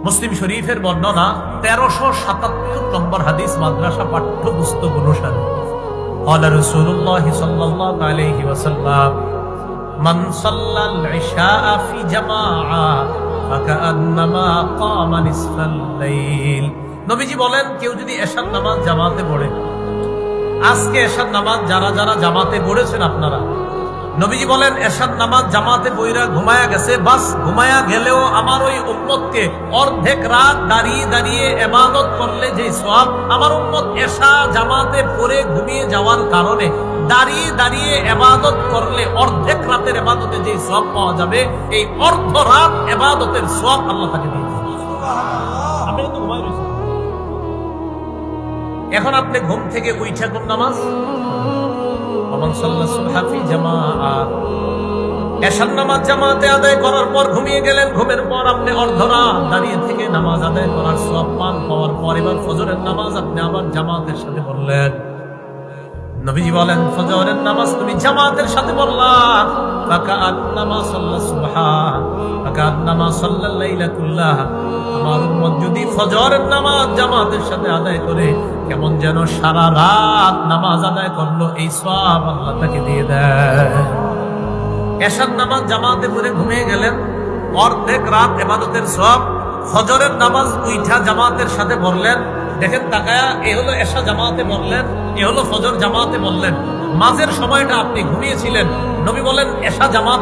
মুসলিম শরীফের বর্ণনা 1377 নম্বর হাদিস, মাদ্রাসা পাঠ্যপুস্তক অনুসারে قال رسول الله صلى الله عليه وسلم من صلى العشاء في جماعة فكأنما قام نصف الليل। নবীজি বলেন, কেউ যদি এশার নামাজ জামাতে পড়ে, আজকে এশার নামাজ যারা যারা জামাতে পড়েছেন আপনারা, নবীজি বলেন এশার নামাজ জামাতে বইরা ঘুমায়া গেছে, বাস ঘুমায়া গেলেও আমার ওই উম্মতকে অর্ধেক রাত দাঁড়িয়ে দাঁড়িয়ে ইবাদত করলে যে সওয়াব, আমার উম্মত এশা জামাতে পড়ে ঘুমিয়ে যাওয়ার কারণে দাঁড়িয়ে দাঁড়িয়ে ইবাদত করলে অর্ধেক রাতের ইবাদতে যে সওয়াব পাওয়া যাবে, এই অর্ধ রাত ইবাদতের সওয়াব আল্লাহ তাকে দিয়ে দিবেন। আপনি তো ঘুমায় রয়েছেন, এখন আপনি ঘুম থেকে উঠে কোন নামাজ? এশার নামাজ জামাতে আদায় করার পর ঘুমিয়ে গেলেন, ঘুমের পর আপনি অর্ধরাত দাঁড়িয়ে থেকে নামাজ আদায় করার সওয়াব পান। পাওয়ার পর এবার ফজরের নামাজ আপনি আবার জামাতের সাথে পড়লেন। নবীজি বলেন, ফজরের নামাজ তুমি জামাতের সাথে পড়লা, ফাকাআন্নামা সাল্লা সুবহা ফাকাআন্নামা সাল্লাল লাইলা কুল্লাহ। আমার উম্মত যদি ফজরের নামাজ জামাতের সাথে আদায় করে, কেমন যেন সারা রাত নামাজ আদায় করলো, এই সওয়াব আল্লাহ তাকে দিয়ে দেয়। এশার নামাজ জামাতে পড়ে ঘুমিয়ে গেলেন, অর্ধেক রাত ইবাদতের সওয়াব। ফজরের নামাজ উইঠা জামাতের সাথে পড়লেন, দেখেন তাকায়া, এ হলো এশা জামাতে পড়লেন, এ হলো ফজর জামাতে পড়লেন, মাঝের সময়টা আপনি ঘুমিয়েছিলেন। নবী বলেন এশা জামাত